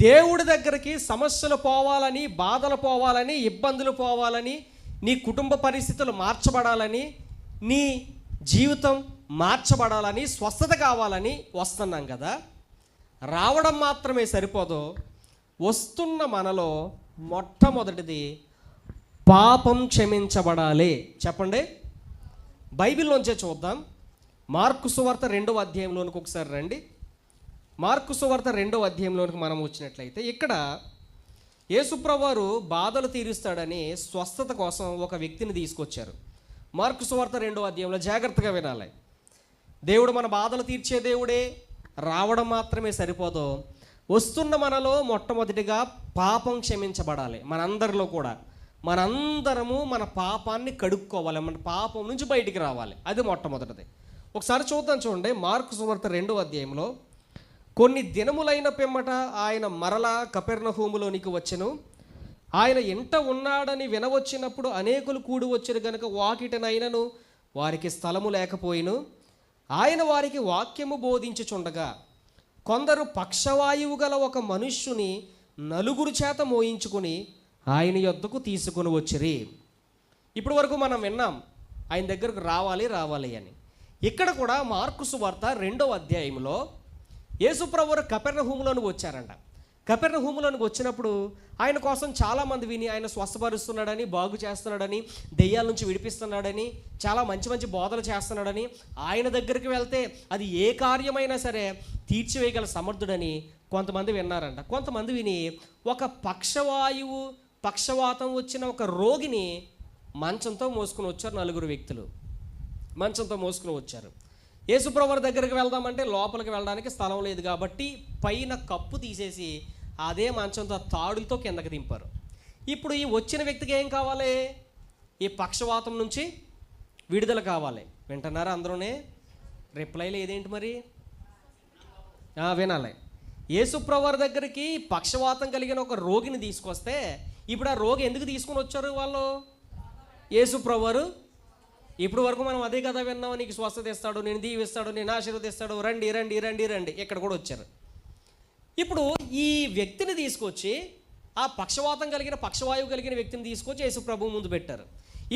దేవుడి దగ్గరికి సమస్యలు పోవాలని, బాధలు పోవాలని, ఇబ్బందులు పోవాలని, నీ కుటుంబ పరిస్థితులు మార్చబడాలని, నీ జీవితం మార్చబడాలని, స్వస్థత కావాలని వస్తున్నాం కదా. రావడం మాత్రమే సరిపోదు. వస్తున్న మనలో మొట్టమొదటిది పాపం క్షమించబడాలి. చెప్పండి. బైబిల్లోంచే చూద్దాం. మార్కు సువార్త 2వ అధ్యాయంలోనికి ఒకసారి రండి. మార్కు సువార్త 2వ అధ్యాయంలోనికి మనం వచ్చినట్లయితే ఇక్కడ యేసుప్రభువారు బాధలు తీరుస్తాడని స్వస్థత కోసం ఒక వ్యక్తిని తీసుకొచ్చారు. మార్కు సువార్త 2వ అధ్యాయంలో జాగ్రత్తగా వినాలి. దేవుడు మన బాధలు తీర్చే దేవుడే. రావడం మాత్రమే సరిపోదు. వస్తున్న మనలో మొట్టమొదటిగా పాపం క్షమించబడాలి. మనందరిలో కూడా మనందరము మన పాపాన్ని కడుక్కోవాలి. మన పాపం నుంచి బయటికి రావాలి. అది మొట్టమొదటిది. ఒకసారి చూద్దాం. చూడండి, మార్కు సువార్త 2వ అధ్యాయంలో కొన్ని దినములైన పిమ్మట ఆయన మరలా కపెర్నహూములోనికి వచ్చెను. ఆయన ఇంట ఉన్నాడని వినవచ్చినప్పుడు అనేకులు కూడి వచ్చారు గనుక వాకిటనైనను వారికి స్థలము లేకపోయిను. ఆయన వారికి వాక్యము బోధించుచుండగా కొందరు పక్షవాయువు గల ఒక మనుష్యుని 4 చేత మోయించుకుని ఆయన యొద్దకు తీసుకుని వచ్చిరి. ఇప్పటి వరకు మనం విన్నాం ఆయన దగ్గరకు రావాలి అని. ఇక్కడ కూడా మార్కు సువార్త 2వ అధ్యాయంలో యేసుప్రభువు కపెర్నహూములోనికి వచ్చారంట. కపెర్నహూములోనికి వచ్చినప్పుడు ఆయన కోసం చాలామంది విని ఆయన స్వస్థపరుస్తున్నాడని, బాగు చేస్తున్నాడని, దెయ్యాల నుంచి విడిపిస్తున్నాడని, చాలా మంచి మంచి బోధలు చేస్తున్నాడని, ఆయన దగ్గరికి వెళ్తే అది ఏ కార్యమైనా సరే తీర్చివేయగల సమర్థుడని కొంతమంది విన్నారంట. కొంతమంది విని ఒక పక్షవాతం వచ్చిన ఒక రోగిని మంచంతో మోసుకుని వచ్చారు. 4 వ్యక్తులు మంచంతో మోసుకుని వచ్చారు. యేసుప్రభువారి దగ్గరికి వెళ్దామంటే లోపలికి వెళ్ళడానికి స్థలం లేదు కాబట్టి పైన కప్పు తీసేసి అదే మంచంతో తాడులతో కిందకి దింపారు. ఇప్పుడు ఈ వచ్చిన వ్యక్తికి ఏం కావాలి? ఈ పక్షవాతం నుంచి విడుదల కావాలి. వింటున్నారా అందరూనే? రిప్లై లేదేంటి మరి? వినాలి. యేసుప్రభువారి దగ్గరికి పక్షవాతం కలిగిన ఒక రోగిని తీసుకొస్తే ఇప్పుడు ఆ రోగి ఎందుకు తీసుకుని వచ్చారు వాళ్ళు? యేసుప్రభువారు ఇప్పుడు వరకు మనం అదే కదా విన్నాం, నీకు స్వస్థత ఇస్తాడు, నేను దీవిస్తాడు, నేను ఆశీర్వదిస్తాడు, రండి రండి రండి రండి, ఇక్కడ కూడా వచ్చారు. ఇప్పుడు ఈ వ్యక్తిని తీసుకొచ్చి ఆ పక్షవాయువు కలిగిన వ్యక్తిని తీసుకొచ్చి యేసుప్రభు ముందు పెట్టారు.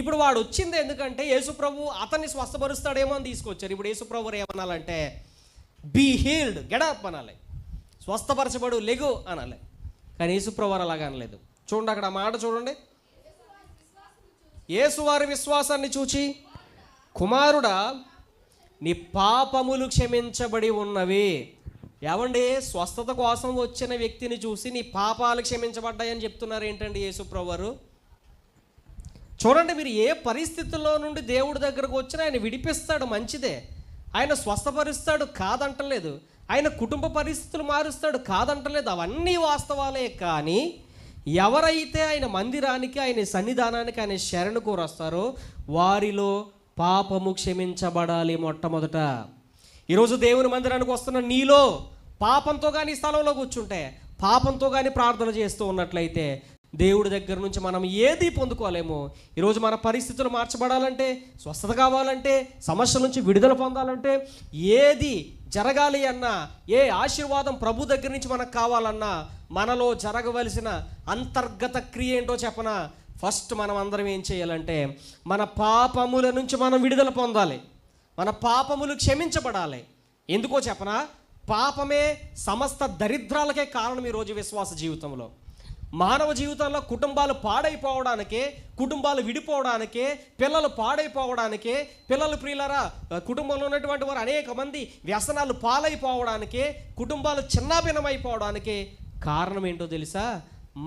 ఇప్పుడు వాడు వచ్చింది ఎందుకంటే యేసుప్రభు అతన్ని స్వస్థపరుస్తాడేమో అని తీసుకొచ్చారు. ఇప్పుడు యేసుప్రభు ఏమనాలంటే బీ హీల్డ్, గెడప్ అనాలి, స్వస్థపరచబడు, లెగు అనాలి. కానీ యేసుప్రభు అలాగా అనలేదు. చూడండి అక్కడ ఆ మాట చూడండి. యేసువారి విశ్వాసాన్ని చూచి, కుమారుడా నీ పాపములు క్షమించబడి ఉన్నవి. ఏమండి, స్వస్థత కోసం వచ్చిన వ్యక్తిని చూసి నీ పాపాలు క్షమించబడ్డాయని చెప్తున్నారు ఏంటండి యేసుప్రభువారు? చూడండి, మీరు ఏ పరిస్థితుల్లో నుండి దేవుడి దగ్గరకు వచ్చినా ఆయన విడిపిస్తాడు, మంచిదే. ఆయన స్వస్థపరుస్తాడు, కాదంటలేదు. ఆయన కుటుంబ పరిస్థితులు మారుస్తాడు, కాదంటలేదు. అవన్నీ వాస్తవాలే. కానీ ఎవరైతే ఆయన మందిరానికి, ఆయన సన్నిధానానికి, ఆయన శరణు కోరొస్తారో వారిలో పాపము క్షమించబడాలి మొట్టమొదట. ఈరోజు దేవుని మందిరానికి వస్తున్న నీలో పాపంతో కానీ స్థలంలో కూర్చుంటే, పాపంతో కానీ ప్రార్థన చేస్తూ ఉన్నట్లయితే దేవుడి దగ్గర నుంచి మనం ఏది పొందుకోలేము. ఈరోజు మన పరిస్థితులు మార్చబడాలంటే, స్వస్థత కావాలంటే, సమస్యల నుంచి విడుదల పొందాలంటే, ఏది జరగాలి అన్నా, ఏ ఆశీర్వాదం ప్రభు దగ్గర నుంచి మనకు కావాలన్నా మనలో జరగవలసిన అంతర్గత క్రియ ఏంటో చెప్పనా? ఫస్ట్ మనం అందరం ఏం చేయాలంటే మన పాపముల నుంచి మనం విడుదల పొందాలి. మన పాపములు క్షమించబడాలి. ఎందుకో చెప్పనా? పాపమే సమస్త దరిద్రాలకే కారణం ఈరోజు విశ్వాస జీవితంలో. మానవ జీవితంలో కుటుంబాలు పాడైపోవడానికే, కుటుంబాలు విడిపోవడానికే, పిల్లలు పాడైపోవడానికే, పిల్లలు ప్రియులరా కుటుంబంలో ఉన్నటువంటి వారు అనేక మంది వ్యసనాలు పాలైపోవడానికే, కుటుంబాలు చిన్నాభిన్నమైపోవడానికే కారణం ఏంటో తెలుసా?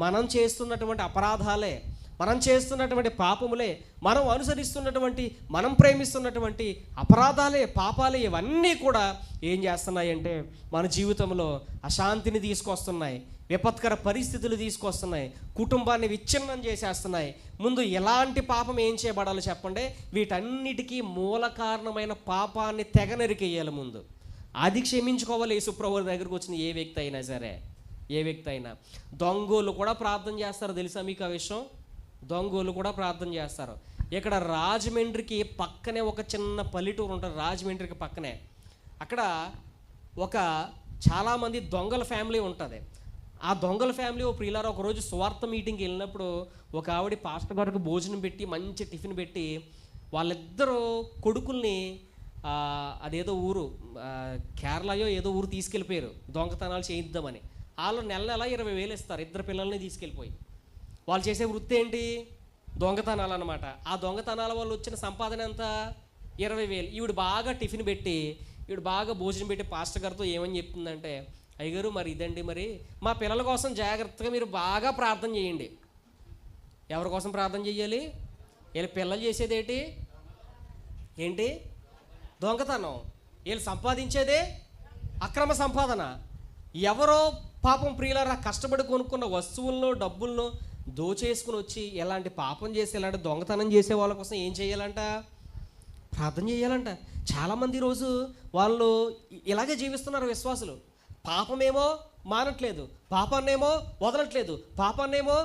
మనం చేస్తున్నటువంటి అపరాధాలే, మనం చేస్తున్నటువంటి పాపములే, మనం అనుసరిస్తున్నటువంటి, మనం ప్రేమిస్తున్నటువంటి అపరాధాలే, పాపాలే. ఇవన్నీ కూడా ఏం చేస్తున్నాయంటే మన జీవితంలో అశాంతిని తీసుకొస్తున్నాయి, విపత్కర పరిస్థితులు తీసుకొస్తున్నాయి, కుటుంబాన్ని విచ్ఛిన్నం చేసేస్తున్నాయి. ముందు ఎలాంటి పాపం ఏం చేయబడాలో చెప్పండి? వీటన్నిటికీ మూల కారణమైన పాపాన్ని తెగ నరికేయాలి ముందు. అది క్షమించుకోవాలి. యేసుప్రభువు దగ్గరకు వచ్చిన ఏ వ్యక్తి అయినా సరే, ఏ వ్యక్తి అయినా. దొంగోళ్ళు కూడా ప్రార్థన చేస్తారు, తెలుసా మీకు ఆ విషయం? దొంగోళ్ళు కూడా ప్రార్థన చేస్తారు. ఇక్కడ రాజమండ్రికి పక్కనే ఒక చిన్న పల్లెటూరు ఉంటుంది. రాజమండ్రికి పక్కనే అక్కడ ఒక చాలామంది దొంగల ఫ్యామిలీ ఉంటుంది. ఆ దొంగల ఫ్యామిలీ ఓ ప్రియులారా ఒకరోజు స్వార్థ మీటింగ్కి వెళ్ళినప్పుడు ఒక ఆవిడ పాస్టర్ గారికి భోజనం పెట్టి మంచి టిఫిన్ పెట్టి వాళ్ళిద్దరూ కొడుకుల్ని అదేదో ఊరు కేరళయో ఏదో ఊరు తీసుకెళ్ళిపోయారు దొంగతనాలు చేయిద్దామని. వాళ్ళు నెల 20,000 ఇస్తారు ఇద్దరు పిల్లల్ని తీసుకెళ్ళిపోయి. వాళ్ళు చేసే వృత్తి ఏంటి? దొంగతనాలు అనమాట. ఆ దొంగతనాల వల్ల వచ్చిన సంపాదన ఎంత? 20,000. ఈవిడ బాగా టిఫిన్ పెట్టి ఈవిడ బాగా భోజనం పెట్టి పాస్టర్ గారితో ఏమని చెప్తుందంటే, అయ్యగారు మరి ఇదండి, మరి మా పిల్లల కోసం జాగ్రత్తగా మీరు బాగా ప్రార్థన చేయండి. ఎవరి కోసం ప్రార్థన చేయాలి? వీళ్ళ పిల్లలు చేసేది ఏంటి? దొంగతనం. వీళ్ళు సంపాదించేదే అక్రమ సంపాదన. ఎవరో పాపం ప్రియులారా కష్టపడి కొనుక్కున్న వస్తువులను డబ్బులను దోచేసుకుని వచ్చి ఎలాంటి పాపం చేసి ఇలాంటి దొంగతనం చేసే వాళ్ళ కోసం ఏం చేయాలంట? ప్రార్థన చేయాలంట. చాలామంది ఈరోజు వాళ్ళు ఇలాగే జీవిస్తున్నారు విశ్వాసులు. పాపమేమో మానట్లేదు, పాపాన్నేమో వదలట్లేదు, పాపాన్నేమో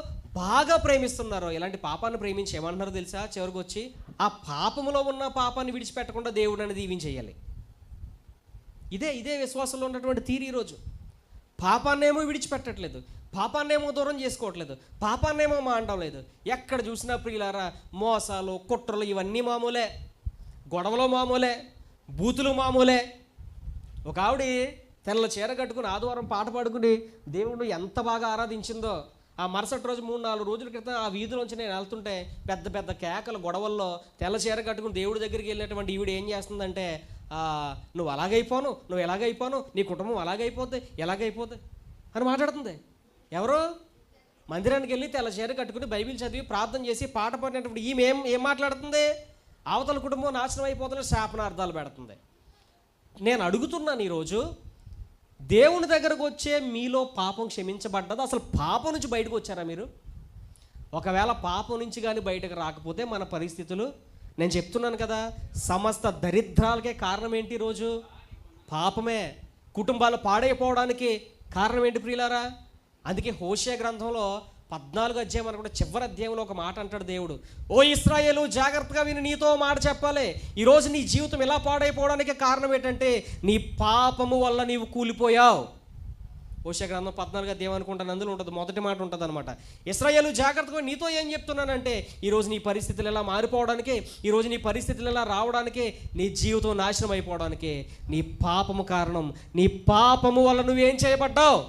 బాగా ప్రేమిస్తున్నారు. ఇలాంటి పాపాన్ని ప్రేమించి ఏమంటున్నారో తెలుసా? చివరికి వచ్చి ఆ పాపములో ఉన్న పాపాన్ని విడిచిపెట్టకుండా దేవుడు అనేది దీవించేయాలి. ఇదే విశ్వాసంలో ఉన్నటువంటి తీరు. ఈరోజు పాపాన్నేమో విడిచిపెట్టట్లేదు, పాపాన్నేమో దూరం చేసుకోవట్లేదు, పాపాన్నేమో మానడం లేదు. ఎక్కడ చూసినా ప్రియులారా మోసాలు, కుట్రలు ఇవన్నీ మామూలే, గొడవలు మామూలే, బూతులు మామూలే. ఒక ఆవిడ తెల్ల చీర కట్టుకుని ఆదివారం పాట పాడుకుని దేవుడు ఎంత బాగా ఆరాధించిందో. ఆ మరుసటి రోజు 3-4 రోజుల క్రితం ఆ వీధిలోంచి నేను వెళ్తుంటే పెద్ద పెద్ద కేకల గొడవల్లో తెల్ల చీర కట్టుకుని దేవుడి దగ్గరికి వెళ్ళినటువంటి ఈవిడ ఏం చేస్తుందంటే, నువ్వు అలాగైపోను, నువ్వు ఎలాగైపోను, నీ కుటుంబం ఎలాగైపోద్ది అని మాట్లాడుతుంది. ఎవరు? మందిరానికి వెళ్ళి తెల్ల చీర కట్టుకుని బైబిల్ చదివి ప్రార్థన చేసి పాట పాడినటువంటి ఈమె ఏం మాట్లాడుతుంది? అవతల కుటుంబం నాశనం అయిపోతున్న శాపనార్థాలు పెడుతుంది. నేను అడుగుతున్నాను ఈరోజు, దేవుని దగ్గరకు వచ్చే మీలో పాపం క్షమించబడ్డదా? అసలు పాపం నుంచి బయటకు వచ్చారా మీరు? ఒకవేళ పాపం నుంచి కానీ బయటకు రాకపోతే మన పరిస్థితులు, నేను చెప్తున్నాను కదా, సమస్త దరిద్రాలకే కారణం ఏంటి? ఈరోజు పాపమే. కుటుంబాలు పాడైపోవడానికి కారణం ఏంటి ప్రియులారా? అందుకే హోషేయ గ్రంథంలో 14వ అధ్యాయం అనుకుంటే చివరి అధ్యాయంలో ఒక మాట అంటాడు దేవుడు, ఓ ఇశ్రాయేలు జాగ్రత్తగా విని నీతో మాట చెప్పాలి. ఈరోజు నీ జీవితం ఇలా పాడైపోవడానికి కారణం ఏంటంటే నీ పాపము వల్ల నీవు కూలిపోయావు. హోషేయ గ్రంథం 14వ అధ్యాయం అనుకుంటాను, అందులో ఉంటుంది, మొదటి మాట ఉంటుంది అనమాట. ఇశ్రాయేలు జాగ్రత్తగా నీతో ఏం చెప్తున్నానంటే, ఈరోజు నీ పరిస్థితులు ఎలా మారిపోవడానికి, ఈరోజు నీ పరిస్థితులు ఎలా రావడానికి, నీ జీవితం నాశనం అయిపోవడానికి నీ పాపము కారణం. నీ పాపము వల్ల నువ్వేం చేయబడ్డావు?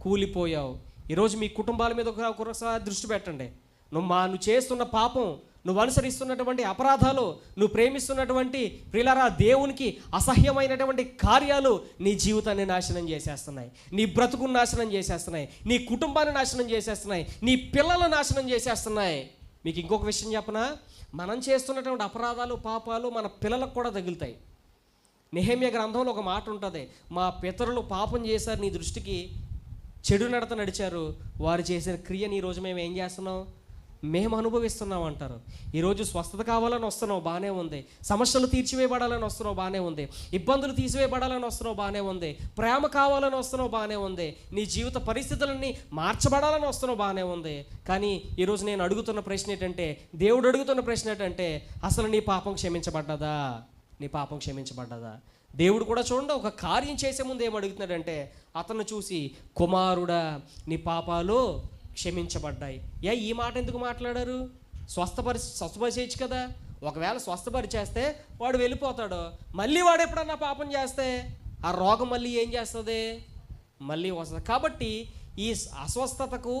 కూలిపోయావు. ఈరోజు మీ కుటుంబాల మీద ఒకసారి దృష్టి పెట్టండి. నువ్వు చేస్తున్న పాపం, నువ్వు అనుసరిస్తున్నటువంటి అపరాధాలు, నువ్వు ప్రేమిస్తున్నటువంటి ప్రియులారా దేవునికి అసహ్యమైనటువంటి కార్యాలు నీ జీవితాన్ని నాశనం చేసేస్తున్నాయి, నీ బ్రతుకుని నాశనం చేసేస్తున్నాయి, నీ కుటుంబాన్ని నాశనం చేసేస్తున్నాయి, నీ పిల్లలను నాశనం చేసేస్తున్నాయి. మీకు ఇంకొక విషయం చెప్పనా? మనం చేస్తున్నటువంటి అపరాధాలు, పాపాలు మన పిల్లలకు కూడా తగులుతాయి. నెహెమ్యా గ్రంథంలో ఒక మాట ఉంటుంది, మా పితరులు పాపం చేశారు, నీ దృష్టికి చెడు నడత నడిచారు, వారు చేసిన క్రియని ఈరోజు మేము ఏం చేస్తున్నాం? మేము అనుభవిస్తున్నాం అంటారు. ఈరోజు స్వస్థత కావాలని వస్తున్నావు, బాగానే ఉంది. సమస్యలు తీర్చివేయబడాలని వస్తున్నావు, బాగానే ఉంది. ఇబ్బందులు తీసివేయబడాలని వస్తున్నావు, బాగానే ఉంది. ప్రేమ కావాలని వస్తున్నావు, బాగానే ఉంది. నీ జీవిత పరిస్థితులన్నీ మార్చబడాలని వస్తున్నావు, బాగానే ఉంది. కానీ ఈరోజు నేను అడుగుతున్న ప్రశ్న ఏంటంటే, దేవుడు అడుగుతున్న ప్రశ్న ఏంటంటే, అసలు నీ పాపం క్షమించబడ్డదా? నీ పాపం క్షమించబడ్డదా? దేవుడు కూడా చూడండి, ఒక కార్యం చేసే ముందు ఏం అడుగుతున్నాడంటే, అతను చూసి, కుమారుడా నీ పాపాలు క్షమించబడ్డాయి. ఈ మాట ఎందుకు మాట్లాడారు? స్వస్థపరిచేయచ్చు కదా. ఒకవేళ స్వస్థపరిచేస్తే వాడు వెళ్ళిపోతాడు, మళ్ళీ వాడు ఎప్పుడన్నా పాపం చేస్తే ఆ రోగం మళ్ళీ ఏం చేస్తుంది? మళ్ళీ వస్తుంది. కాబట్టి ఈ అస్వస్థతకు,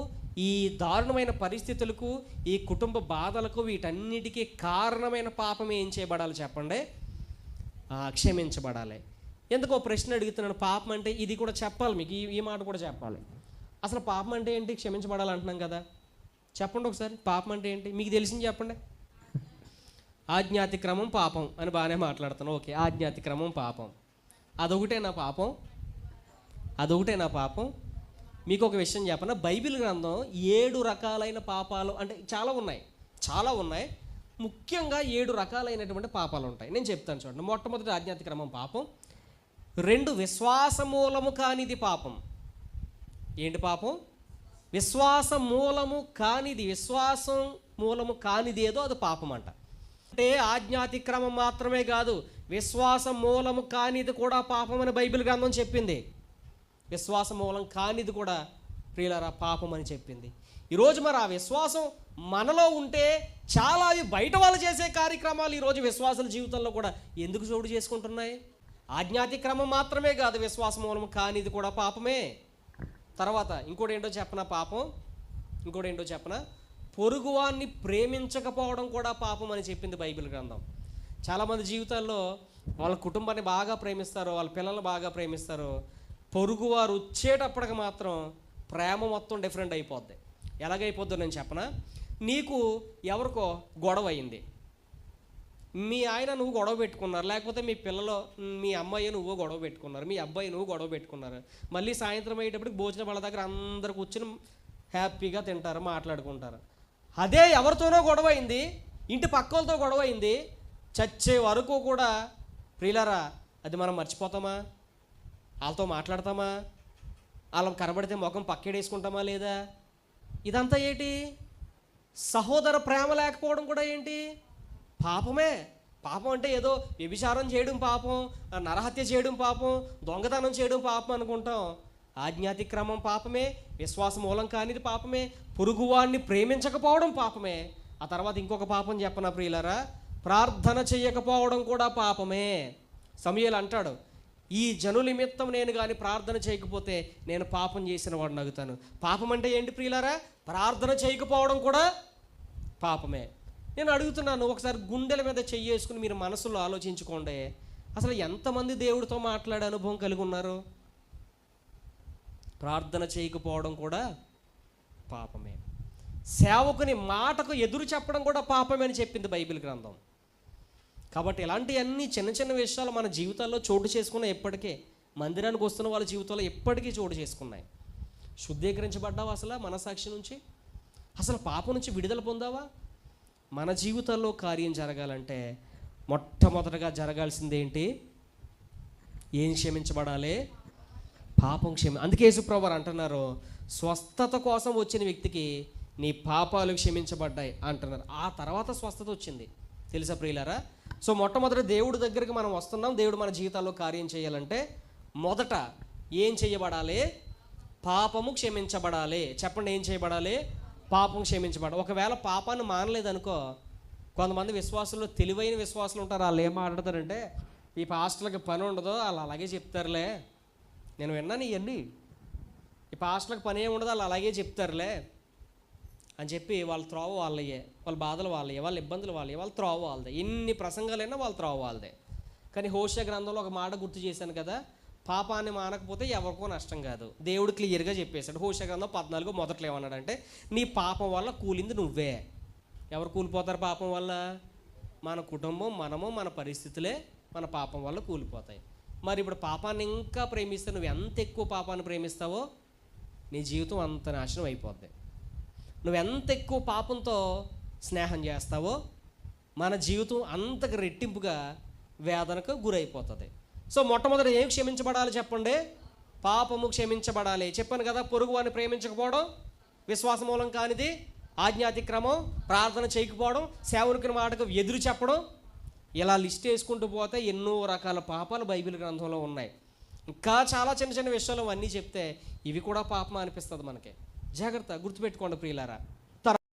ఈ దారుణమైన పరిస్థితులకు, ఈ కుటుంబ బాధలకు, వీటన్నిటికీ కారణమైన పాపం ఏం చేయబడాలి చెప్పండి? క్షమించబడాలి. ఎందుకో ప్రశ్న అడుగుతున్నాను, పాపం అంటే ఇది కూడా చెప్పాలి మీకు, ఈ మాట కూడా చెప్పాలి. అసలు పాపం అంటే ఏంటి? క్షమించబడాలి అంటున్నాం కదా, చెప్పండి ఒకసారి, పాపం అంటే ఏంటి మీకు తెలిసింది చెప్పండి. ఆజ్ఞాతిక్రమం పాపం అని బాగానే మాట్లాడుతాను, ఓకే. ఆజ్ఞాతిక్రమం పాపం, అదొకటే నా పాపం. మీకు ఒక విషయం చెప్పనా, బైబిల్ గ్రంథం 7 రకాలైన పాపాలు, అంటే చాలా ఉన్నాయి, ముఖ్యంగా 7 రకాలైనటువంటి పాపాలు ఉంటాయి. నేను చెప్తాను చూడండి. మొట్టమొదటి ఆజ్ఞాతిక్రమం పాపం. 2 విశ్వాస మూలము కానిది పాపం. ఏంటి పాపం? విశ్వాసం మూలము కానిది ఏదో అది పాపం అంట. అంటే ఆజ్ఞాతిక్రమం మాత్రమే కాదు, విశ్వాసం మూలము కానిది కూడా పాపం అని బైబిల్ గ్రంథం చెప్పింది. విశ్వాస మూలం కానిది కూడా ప్రియులారా పాపం అని చెప్పింది. ఈరోజు మరి ఆ విశ్వాసం మనలో ఉంటే చాలా అవి బయట వాళ్ళు చేసే కార్యక్రమాలు ఈరోజు విశ్వాసుల జీవితంలో కూడా ఎందుకు చోటు చేసుకుంటున్నాయి? ఆజ్ఞాతిక్రమం మాత్రమే కాదు విశ్వాస మూలం, కానీ ఇది కూడా పాపమే. తర్వాత ఇంకోటి ఏంటో చెప్పనా, పొరుగువాన్ని ప్రేమించకపోవడం కూడా పాపం అని చెప్పింది బైబిల్ గ్రంథం. చాలామంది జీవితాల్లో వాళ్ళ కుటుంబాన్ని బాగా ప్రేమిస్తారు, వాళ్ళ పిల్లల్ని బాగా ప్రేమిస్తారు. పొరుగువారు వచ్చేటప్పటికి మాత్రం ప్రేమ మొత్తం డిఫరెంట్ అయిపోద్ది. ఎలాగైపోద్దో నేను చెప్పనా? నీకు ఎవరికో గొడవ అయింది, మీ ఆయన నువ్వు గొడవ పెట్టుకున్నారు, లేకపోతే మీ పిల్లలు మీ అమ్మాయి నువ్వు గొడవ పెట్టుకున్నారు, మీ అబ్బాయి నువ్వు గొడవ పెట్టుకున్నారు. మళ్ళీ సాయంత్రం అయ్యేటప్పటికి భోజనం వాళ్ళ దగ్గర అందరు కూర్చొని హ్యాపీగా తింటారు, మాట్లాడుకుంటారు. అదే ఎవరితోనో గొడవ అయింది, ఇంటి పక్కలతో గొడవ అయింది, చచ్చే వరకు కూడా ప్రియులారా అది మనం మర్చిపోతామా? వాళ్ళతో మాట్లాడతామా? వాళ్ళని కనబడితే ముఖం పక్కేడేసుకుంటామా లేదా? ఇదంతా ఏంటి? సహోదర ప్రేమ లేకపోవడం కూడా ఏంటి? పాపమే. పాపం అంటే ఏదో వ్యభిచారం చేయడం పాపం, నరహత్య చేయడం పాపం, దొంగతనం చేయడం పాపం అనుకుంటాం. ఆజ్ఞాతిక్రమం పాపమే, విశ్వాస మూలం కానిది పాపమే, పొరుగువాడిని ప్రేమించకపోవడం పాపమే. ఆ తర్వాత ఇంకొక పాపం చెప్పనా ప్రియులారా? ప్రార్థన చేయకపోవడం కూడా పాపమే. సమూయేలు అంటాడు, ఈ జనుల నిమిత్తం నేను కానీ ప్రార్థన చేయకపోతే నేను పాపం చేసిన వాడిని అగుతాను. పాపం అంటే ఏంటి ప్రియులారా? ప్రార్థన చేయకపోవడం కూడా పాపమే. నేను అడుగుతున్నాను, ఒకసారి గుండెల మీద చెయ్యేసుకుని మీరు మనసులో ఆలోచించుకోండి, అసలు ఎంతమంది దేవుడితో మాట్లాడే అనుభవం కలిగి ఉన్నారు? ప్రార్థన చేయకపోవడం కూడా పాపమే. సేవకుని మాటకు ఎదురు చెప్పడం కూడా పాపమే అని చెప్పింది బైబిల్ గ్రంథం. కాబట్టి ఇలాంటివన్నీ చిన్న చిన్న విషయాలు మన జీవితాల్లో చోటు చేసుకున్నాయి. ఎప్పటికే మందిరానికి వస్తున్న వాళ్ళ జీవితంలో ఎప్పటికీ చోటు చేసుకున్నాయి. శుద్ధీకరించబడ్డావా అసలు మనసాక్షి నుంచి? అసలు పాపం నుంచి విడుదల పొందావా? మన జీవితాల్లో కార్యం జరగాలంటే మొట్టమొదటగా జరగాల్సిందేంటి? ఏం క్షమించబడాలి? పాపం అందుకే యేసుప్రభువు వారు అంటున్నారు, స్వస్థత కోసం వచ్చిన వ్యక్తికి నీ పాపాలు క్షమించబడ్డాయి అంటున్నారు. ఆ తర్వాత స్వస్థత వచ్చింది. తెలుసా ప్రియులారా? సో మొట్టమొదటి దేవుడి దగ్గరికి మనం వస్తున్నాం, దేవుడు మన జీవితాల్లో కార్యం చేయాలంటే మొదట ఏం చేయబడాలి? పాపము క్షమించబడాలి. చెప్పండి, ఏం చేయబడాలి? పాపం క్షమించబడాలి. ఒకవేళ పాపాన్ని మానలేదనుకో, కొంతమంది విశ్వాసుల్లో తెలివైన విశ్వాసులు ఉంటారు, వాళ్ళు ఏం మాట్లాడతారంటే, ఈ పాస్టర్లకి పని ఉండదు, వాళ్ళు అలాగే చెప్తారులే, నేను విన్నాను ఇవన్నీ, ఈ పాస్టర్లకు పని ఏమి ఉండదు, వాళ్ళు అలాగే చెప్తారులే అని చెప్పి వాళ్ళ త్రోవ వాళ్ళయ్యే, వాళ్ళ బాధలు వాళ్ళయ్యే, వాళ్ళ ఇబ్బందులు వాళ్ళే, వాళ్ళ త్రోవ వాళ్ళదే. ఎన్ని ప్రసంగాలైనా వాళ్ళ త్రోవ వాళ్ళదే. కానీ హోషేయ గ్రంథంలో ఒక మాట గుర్తు చేశాను కదా, పాపాన్ని మానకపోతే ఎవరికో నష్టం కాదు. దేవుడు క్లియర్గా చెప్పేశాడు. హోషేయ గ్రంథం 14 మొదట్లో ఏమన్నాడంటే, నీ పాపం వల్ల కూలింది నువ్వే. ఎవరు కూలిపోతారు పాపం వల్ల? మన కుటుంబం, మనము, మన పరిస్థితులే మన పాపం వల్ల కూలిపోతాయి. మరి ఇప్పుడు పాపాన్ని ఇంకా ప్రేమిస్తే, నువ్వు ఎంత ఎక్కువ పాపాన్ని ప్రేమిస్తావో నీ జీవితం అంత నాశనం అయిపోద్ది. నువ్వెంత ఎక్కువ పాపంతో స్నేహం చేస్తావో మన జీవితం అంతకు రెట్టింపుగా వేదనకు గురైపోతుంది. సో మొట్టమొదటి ఏం క్షమించబడాలి చెప్పండి? పాపము క్షమించబడాలి. చెప్పాను కదా, పొరుగువాన్ని ప్రేమించకపోవడం విశ్వాస మూలం కానిది, ఆజ్ఞాతిక్రమం, ప్రార్థన చేయకపోవడం, సేవకుని మాటకు ఎదురు చెప్పడం, ఇలా లిస్ట్ వేసుకుంటూ పోతే ఎన్నో రకాల పాపాలు బైబిల్ గ్రంథంలో ఉన్నాయి. ఇంకా చాలా చిన్న చిన్న విషయాలు అన్నీ చెప్తే ఇవి కూడా పాపం అనిపిస్తుంది మనకి. జాగ్రత్త, గుర్తుపెట్టుకోండి ప్రియులారా.